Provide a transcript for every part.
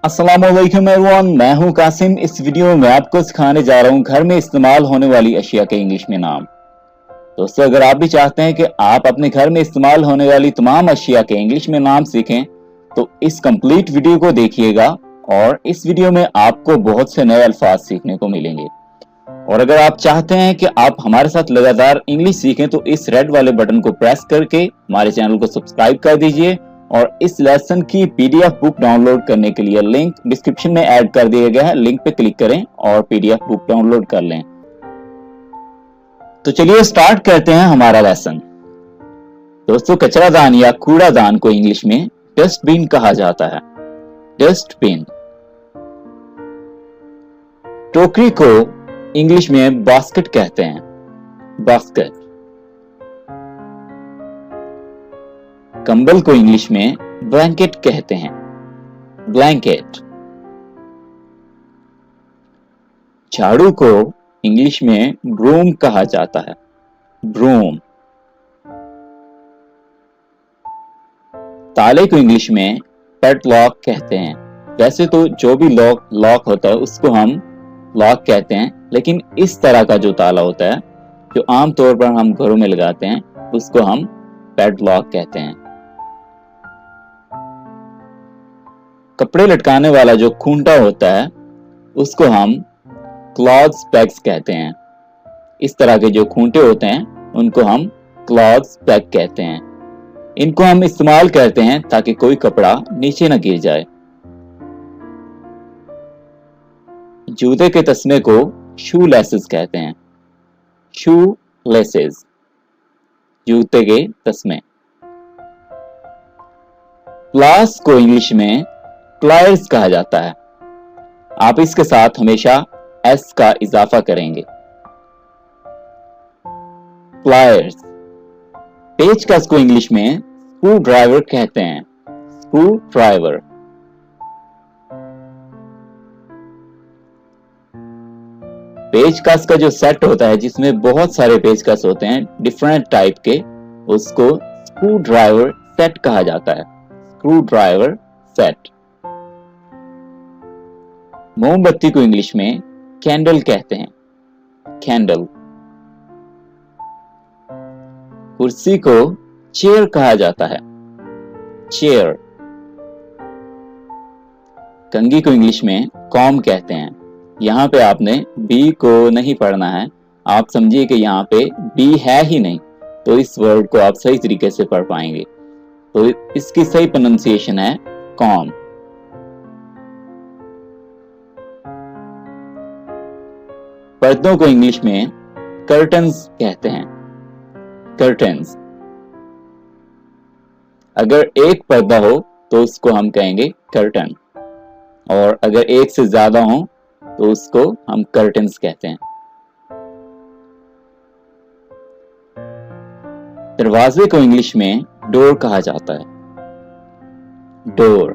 अस्सलामुअलैकुम एवरीवन, मैं हूं कासिम। इस वीडियो में मैं आपको सिखाने जा रहा हूं घर में इस्तेमाल होने वाली अशिया के इंग्लिश में नाम। दोस्तों, अगर आप भी चाहते हैं कि आप अपने घर में इस्तेमाल होने वाली तमाम अशिया के इंग्लिश में नाम सीखें तो इस कंप्लीट वीडियो को देखिएगा और इस वीडियो में आपको बहुत से नए अल्फाज सीखने को मिलेंगे। और अगर आप चाहते हैं कि आप हमारे साथ लगातार इंग्लिश सीखें तो इस रेड वाले बटन को प्रेस करके हमारे चैनल को सब्सक्राइब कर दीजिए और इस लेसन की पीडीएफ बुक डाउनलोड करने के लिए लिंक डिस्क्रिप्शन में ऐड कर दिया गया है। लिंक पे क्लिक करें और पीडीएफ बुक डाउनलोड कर लें। तो चलिए स्टार्ट करते हैं हमारा लेसन। दोस्तों, कचरादान या कूड़ादान को इंग्लिश में डस्टबिन कहा जाता है। डस्टबिन। टोकरी को इंग्लिश में बास्केट कहते हैं। बास्केट। कंबल को इंग्लिश में ब्लैंकेट कहते हैं। ब्लैंकेट। झाड़ू को इंग्लिश में ब्रूम कहा जाता है। ब्रूम। ताले को इंग्लिश में पैडलॉक कहते हैं। वैसे तो जो भी लॉक होता है उसको हम लॉक कहते हैं, लेकिन इस तरह का जो ताला होता है जो आमतौर पर हम घरों में लगाते हैं उसको हम पैडलॉक कहते हैं। कपड़े लटकाने वाला जो खूंटा होता है उसको हम क्लॉथ्स पेग्स कहते हैं। इस तरह के जो खूंटे होते हैं उनको हम क्लॉथ्स पेग कहते हैं। इनको हम इस्तेमाल करते हैं ताकि कोई कपड़ा नीचे न गिर जाए। जूते के तस्मे को शू लेसेस कहते हैं। Shoe laces. जूते के तस्मे। प्लास को इंग्लिश में प्लायर्स कहा जाता है। आप इसके साथ हमेशा एस का इजाफा करेंगे। प्लायर्स। पेचकस को इंग्लिश में स्क्रू ड्राइवर कहते हैं। Screw driver. पेचकस का जो सेट होता है जिसमें बहुत सारे पेचकस होते हैं डिफरेंट टाइप के, उसको स्क्रू ड्राइवर सेट कहा जाता है। Screw driver set. मोमबत्ती को इंग्लिश में कैंडल कहते हैं। कैंडल। कुर्सी को चेयर कहा जाता है। चेयर। कंघी को इंग्लिश में कॉम कहते हैं। यहाँ पे आपने बी को नहीं पढ़ना है, आप समझिए कि यहाँ पे बी है ही नहीं, तो इस वर्ड को आप सही तरीके से पढ़ पाएंगे। तो इसकी सही प्रोनाउंसिएशन है कॉम। पर्दों को इंग्लिश में कर्टन्स कहते हैं। कर्टन्स। अगर एक पर्दा हो तो उसको हम कहेंगे कर्टन, और अगर एक से ज्यादा हो तो उसको हम कर्टन्स कहते हैं। दरवाजे को इंग्लिश में डोर कहा जाता है। डोर।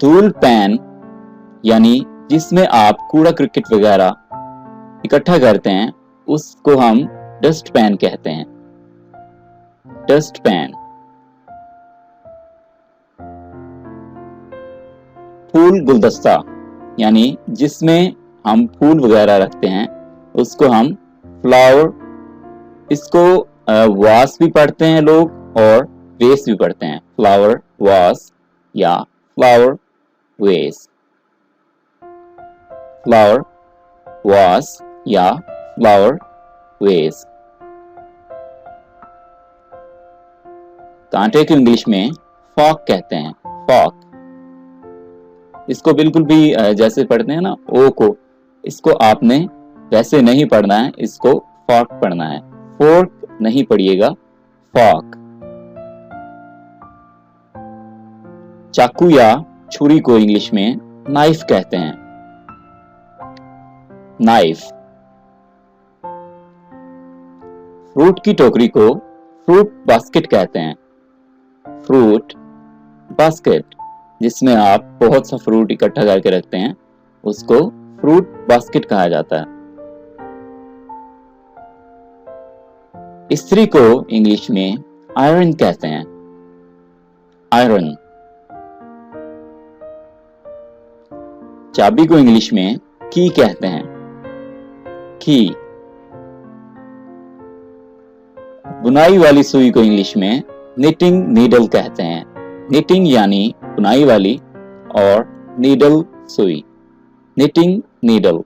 धूल पैन यानी जिसमें आप कूड़ा क्रिकेट वगैरह इकट्ठा करते हैं उसको हम डस्ट पैन कहते हैं। Dust pan. फूल गुलदस्ता यानी जिसमें हम फूल वगैरह रखते हैं उसको हम फ्लावर, इसको वास भी पढ़ते हैं लोग और वेस भी पढ़ते हैं। फ्लावर वास या फ्लावर वेस। फ्लावर वास या फ्लावर वेस। कांटे को इंग्लिश में फॉक कहते हैं। फॉक। इसको बिल्कुल भी जैसे पढ़ते हैं ना ओ को, इसको आपने वैसे नहीं पढ़ना है, इसको फॉक पढ़ना है। फोर्क नहीं पढ़िएगा, फॉक। चाकू या छुरी को इंग्लिश में नाइफ कहते हैं। नाइफ। फ्रूट की टोकरी को फ्रूट बास्केट कहते हैं। Fruit basket. जिसमें आप बहुत सा फ्रूट इकट्ठा करके रखते हैं उसको फ्रूट बास्केट कहा जाता है। इस्त्री को इंग्लिश में आयरन कहते हैं। आयरन। चाबी को इंग्लिश में की कहते हैं, की। बुनाई वाली सुई को इंग्लिश में निटिंग नीडल कहते हैं, निटिंग यानी बुनाई वाली और नीडल सुई, निटिंग नीडल।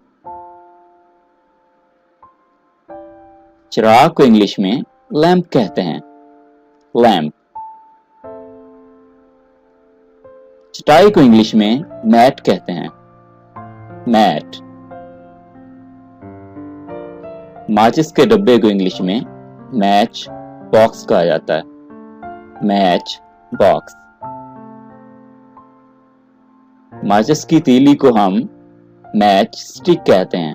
चिराग को इंग्लिश में लैंप कहते हैं, लैंप। चटाई को इंग्लिश में मैट कहते हैं, मैट। माचिस के डब्बे को इंग्लिश में मैच बॉक्स कहा जाता है, मैच बॉक्स। माचिस की तीली को हम मैच स्टिक कहते हैं,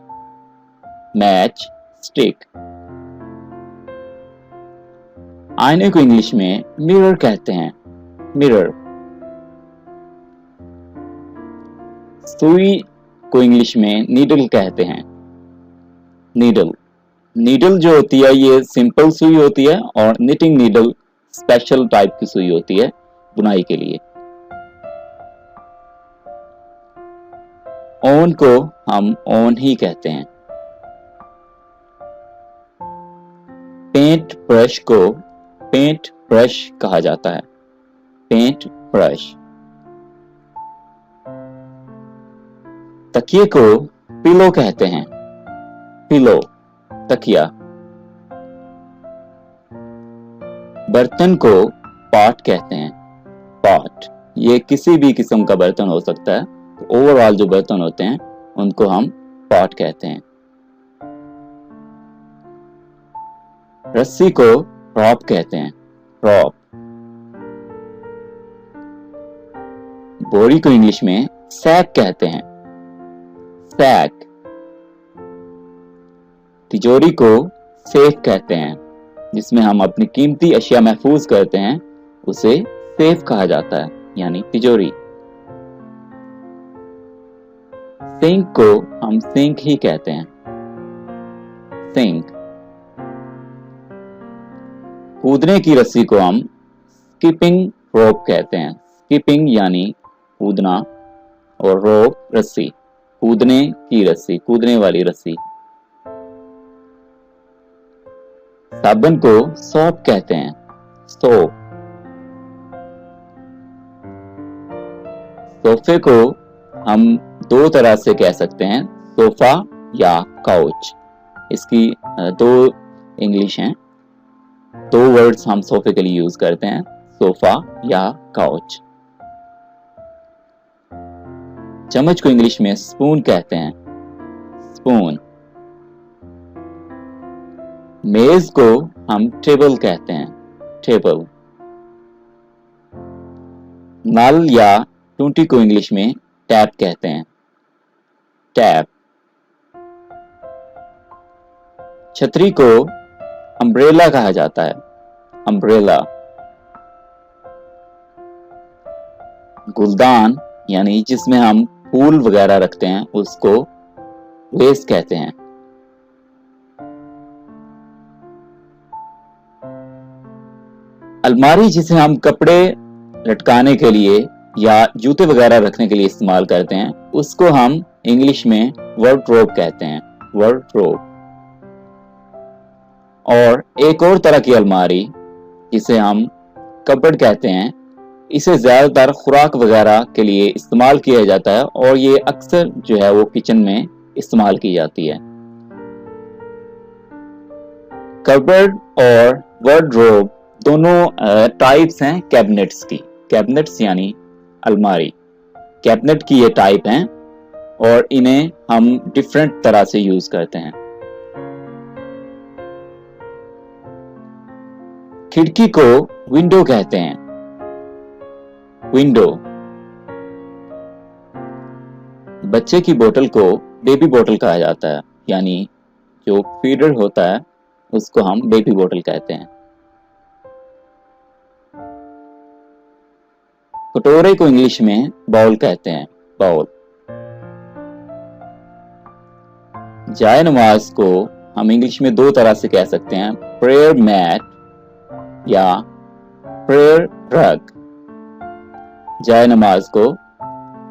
मैच स्टिक। आईने को इंग्लिश में मिरर कहते हैं, मिरर। सुई को इंग्लिश में नीडल कहते हैं, नीडल। नीडल जो होती है ये सिंपल सुई होती है और निटिंग नीडल स्पेशल टाइप की सुई होती है बुनाई के लिए। ओवन को हम ओवन ही कहते हैं। पेंट ब्रश को पेंट ब्रश कहा जाता है, पेंट ब्रश। तकिए को पिलो कहते हैं, पिलो, तकिया। बर्तन को पॉट कहते हैं, पॉट। ये किसी भी किस्म का बर्तन हो सकता है, तो ओवरऑल जो बर्तन होते हैं उनको हम पॉट कहते हैं। रस्सी को रॉप कहते हैं, रॉप। बोरी को इंग्लिश में सैक कहते हैं, सैक। तिजोरी को सेफ कहते हैं, जिसमें हम अपनी कीमती अशिया महफूज करते हैं उसे सेफ कहा जाता है, यानी तिजोरी। सिंक को हम सिंक ही कहते हैं, सिंक। कूदने की रस्सी को हम स्किपिंग रोप कहते हैं, स्किपिंग यानी कूदना और रोप रस्सी, कूदने की रस्सी, कूदने वाली रस्सी। साबुन को सोप कहते हैं, सोप। सोफे को हम दो तरह से कह सकते हैं, सोफा या काउच। इसकी दो इंग्लिश हैं, दो वर्ड्स हम सोफे के लिए यूज करते हैं, सोफा या काउच। चम्मच को इंग्लिश में स्पून कहते हैं, स्पून। मेज को हम टेबल कहते हैं, टेबल। नल या टूटी को इंग्लिश में टैप कहते हैं, टैप। छतरी को अम्ब्रेला कहा जाता है, अम्ब्रेला। गुलदान यानी जिसमें हम फूल वगैरह रखते हैं उसको वेस कहते हैं। अलमारी जिसे हम कपड़े लटकाने के लिए या जूते वगैरह रखने के लिए इस्तेमाल करते हैं उसको हम इंग्लिश में वार्डरोब कहते हैं, वार्डरोब। और एक और तरह की अलमारी जिसे हम कबर्ड कहते हैं, इसे ज्यादातर खुराक वगैरह के लिए इस्तेमाल किया जाता है और ये अक्सर जो है वो किचन में इस्तेमाल की जाती है। कबर्ड और वार्डरोब दोनों टाइप्स हैं कैबिनेट्स की, कैबिनेट्स यानी अलमारी। कैबिनेट की ये टाइप हैं और इन्हें हम डिफरेंट तरह से यूज करते हैं। खिड़की को विंडो कहते हैं, विंडो। बच्चे की बोतल को बेबी बोतल कहा जाता है, यानी जो फीडर होता है उसको हम बेबी बोतल कहते हैं। कटोरे को इंग्लिश में बाउल कहते हैं, बाउल। जाए नमाज को हम इंग्लिश में दो तरह से कह सकते हैं, प्रेयर मैट या प्रेयर रग। जाए नमाज को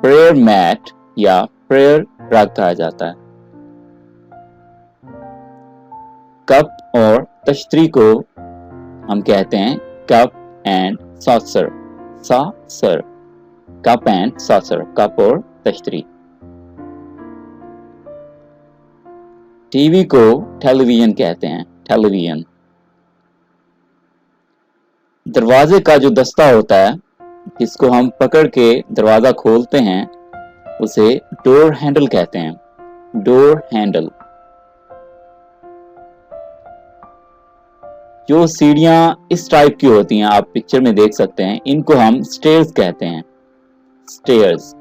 प्रेयर मैट या प्रेयर रग कहा जाता है। कप और तश्तरी को हम कहते हैं cup and saucer. Saucer, cup and saucer, cup और तश्तरी। टीवी को टेलीविजन कहते हैं, टेलीविजन। दरवाजे का जो दस्ता होता है जिसको हम पकड़ के दरवाजा खोलते हैं उसे डोर हैंडल कहते हैं, डोर हैंडल। जो सीढ़ियां इस टाइप की होती हैं, आप पिक्चर में देख सकते हैं, इनको हम स्टेयर्स कहते हैं, स्टेयर्स।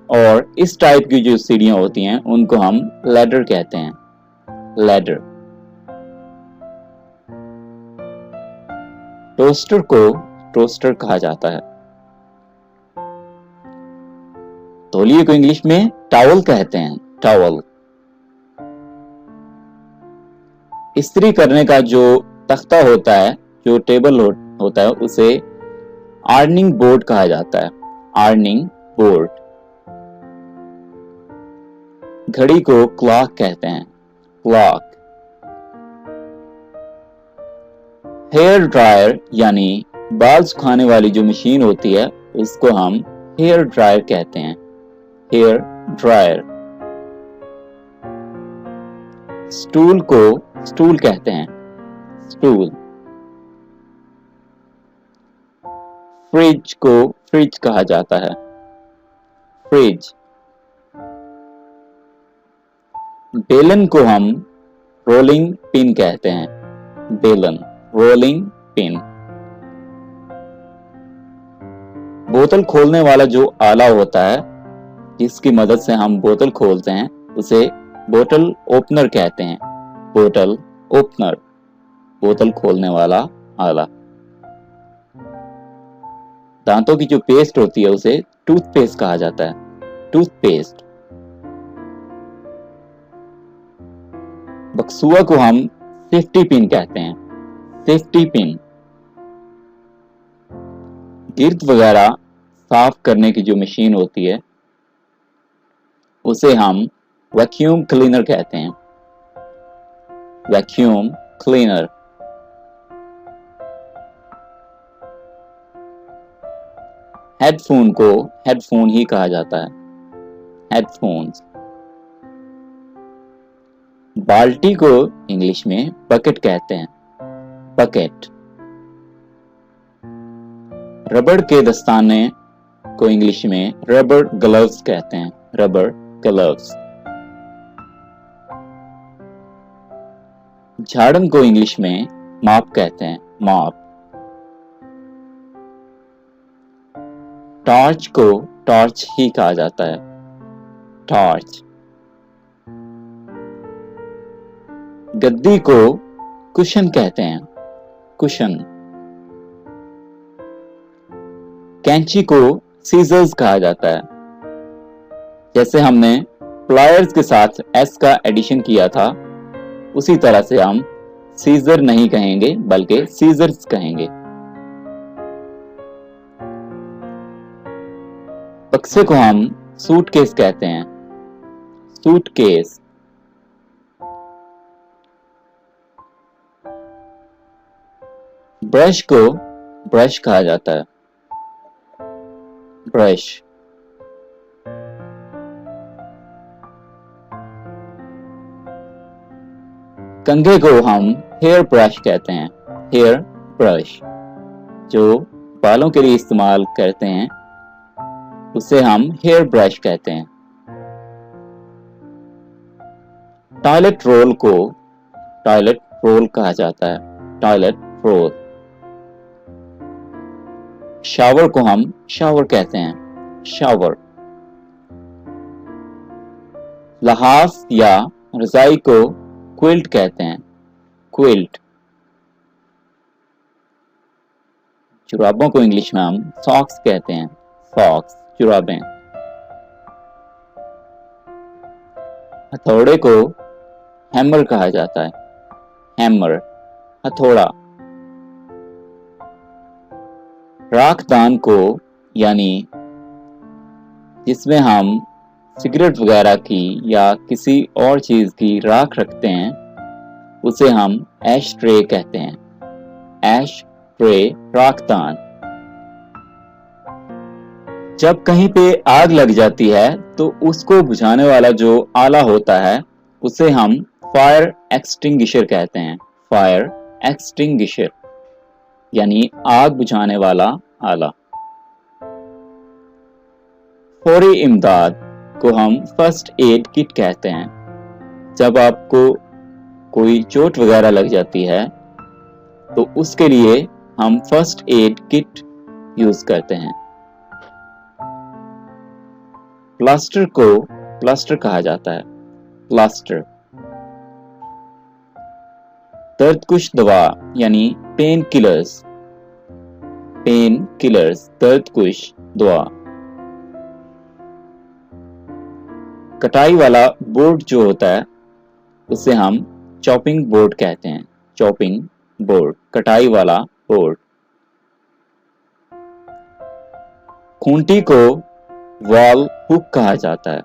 और इस टाइप की जो सीढ़ियां होती हैं उनको हम लैडर कहते हैं, लैडर। टोस्टर को टोस्टर कहा जाता है। तौलिए को इंग्लिश में टॉवल कहते हैं, टॉवल। इस्त्री करने का जो तख्ता होता है, जो टेबल होता है, उसे आर्निंग बोर्ड कहा जाता है, आर्निंग बोर्ड। घड़ी को क्लॉक कहते हैं, क्लॉक। हेयर ड्रायर यानी बाल सुखाने वाली जो मशीन होती है उसको हम हेयर ड्रायर कहते हैं, हेयर ड्रायर। स्टूल को स्टूल कहते हैं, स्टूल। फ्रिज को फ्रिज कहा जाता है, फ्रिज। बेलन को हम रोलिंग पिन कहते हैं, बेलन, रोलिंग पिन। बोतल खोलने वाला जो आला होता है जिसकी मदद से हम बोतल खोलते हैं उसे बोतल ओपनर कहते हैं, बोतल ओपनर, बोतल खोलने वाला आला। दांतों की जो पेस्ट होती है उसे टूथपेस्ट कहा जाता है, टूथपेस्ट। बक्सुआ को हम सेफ्टी पिन कहते हैं, सेफ्टी पिन। गिर्द वगैरह साफ करने की जो मशीन होती है उसे हम वैक्यूम क्लीनर कहते हैं, वैक्यूम क्लीनर। हेडफोन को हेडफोन ही कहा जाता है, हेडफोन्स। बाल्टी को इंग्लिश में बकेट कहते हैं, बकेट। रबड़ के दस्ताने को इंग्लिश में रबर ग्लव्स कहते हैं, रबर ग्लव्स। झाड़न को इंग्लिश में मॉप कहते हैं, मॉप। टॉर्च को टॉर्च ही कहा जाता है, टॉर्च। गद्दी को कुशन कहते हैं, कुशन। कैंची को सीजर्स कहा जाता है। जैसे हमने प्लायर्स के साथ एस का एडिशन किया था उसी तरह से हम सीजर नहीं कहेंगे बल्कि सीजर्स कहेंगे। बक्से को हम सूटकेस कहते हैं, सूटकेस। ब्रश को ब्रश कहा जाता है, ब्रश। कंघे को हम हेयर ब्रश कहते हैं, हेयर ब्रश। जो बालों के लिए इस्तेमाल करते हैं उसे हम हेयर ब्रश कहते हैं। टॉयलेट रोल को टॉयलेट रोल कहा जाता है, टॉयलेट रोल। शावर को हम शावर कहते हैं, शावर। लहाफ या रजाई को क्विल्ट कहते हैं, क्विल्ट। जुराबों को इंग्लिश में हम सॉक्स कहते हैं, सॉक्स, जुराबें। हथौड़े को हैमर कहा जाता है, हैमर, हथौड़ा। राखदान को यानी जिसमें हम सिगरेट वगैरह की या किसी और चीज की राख रखते हैं, उसे हम एश ट्रे कहते हैं। एश ट्रे, राखदान। जब कहीं पे आग लग जाती है तो उसको बुझाने वाला जो आला होता है उसे हम फायर एक्सटिंग्विशर कहते हैं। फायर एक्सटिंग्विशर यानी आग बुझाने वाला आला। फौरी इमदाद को हम फर्स्ट एड किट कहते हैं। जब आपको कोई चोट वगैरह लग जाती है तो उसके लिए हम फर्स्ट एड किट यूज करते हैं। प्लास्टर को प्लास्टर कहा जाता है। प्लास्टर। दर्दकुश दवा यानी पेन किलर्स। पेन किलर्स, दर्दकुश दवा। कटाई वाला बोर्ड जो होता है उसे हम चॉपिंग बोर्ड कहते हैं। चॉपिंग बोर्ड, कटाई वाला बोर्ड। खूंटी को वॉल हुक कहा जाता है।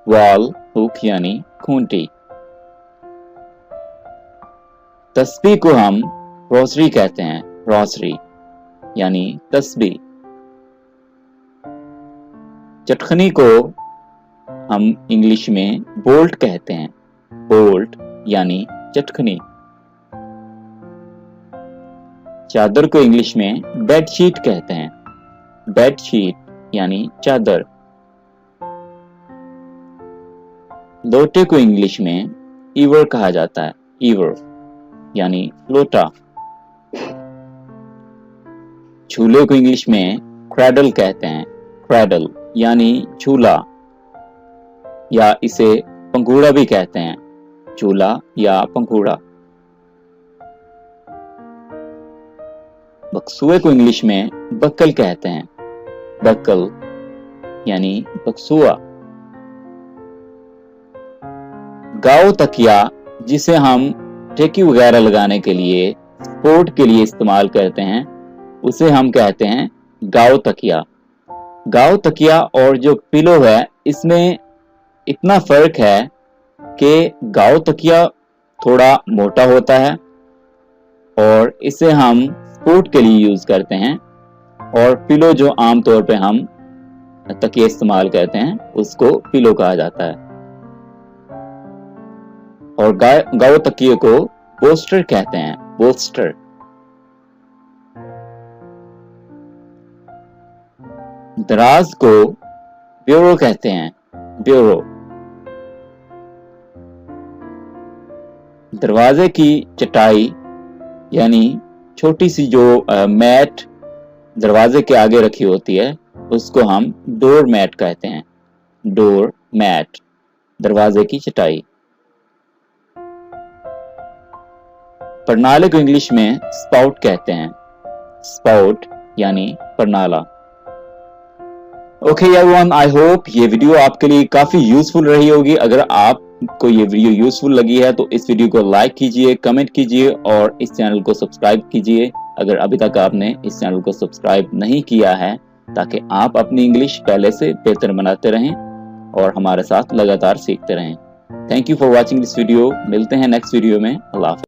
वॉल हुक यानी खूंटी। तस्बीह को हम रोसरी कहते हैं। रोसरी यानी तस्बीह। चटखनी को हम इंग्लिश में बोल्ट कहते हैं। बोल्ट यानी चटखनी। चादर को इंग्लिश में बेडशीट कहते हैं। बेडशीट यानी चादर। लोटे को इंग्लिश में ईवर कहा जाता है। ईवर यानी लोटा। झूले को इंग्लिश में क्रैडल कहते हैं। क्रैडल यानी झूला, या इसे पंघूड़ा भी कहते हैं। झूला या पंघूड़ा। बक्सुए को इंग्लिश में बक्कल कहते हैं। बक्कल यानी बक्सुआ। गाओ तकिया, जिसे हम टेकी वगैरह लगाने के लिए, सपोर्ट के लिए इस्तेमाल करते हैं, उसे हम कहते हैं गाओ तकिया। गाओ तकिया और जो पिलो है इसमें इतना फर्क है कि गाओ तकिया थोड़ा मोटा होता है और इसे हम सपोर्ट के लिए यूज करते हैं, और पिलो जो आमतौर पे हम तकिए इस्तेमाल करते हैं उसको पिलो कहा जाता है। और गाओ तकिए को बोस्टर कहते हैं। बोस्टर। दराज को ब्यूरो कहते हैं। ब्यूरो। दरवाजे की चटाई यानी छोटी सी जो मैट दरवाजे के आगे रखी होती है उसको हम डोर मैट कहते हैं। डोर मैट, दरवाजे की चटाई। परनाले को इंग्लिश में स्पाउट कहते हैं। स्पाउट यानी Parnala. Okay everyone, I hope ये वीडियो आपके लिए काफी यूजफुल रही होगी। अगर आपको ये वीडियो यूजफुल लगी है तो इस वीडियो को लाइक कीजिए, कमेंट कीजिए और इस चैनल को सब्सक्राइब कीजिए अगर अभी तक आपने इस चैनल को सब्सक्राइब नहीं किया है, ताकि आप अपनी इंग्लिश पहले से बेहतर बनाते रहें और हमारे साथ लगातार सीखते रहें। Thank you for watching this video. मिलते हैं नेक्स्ट वीडियो में। अल्लाह हाफ़िज़।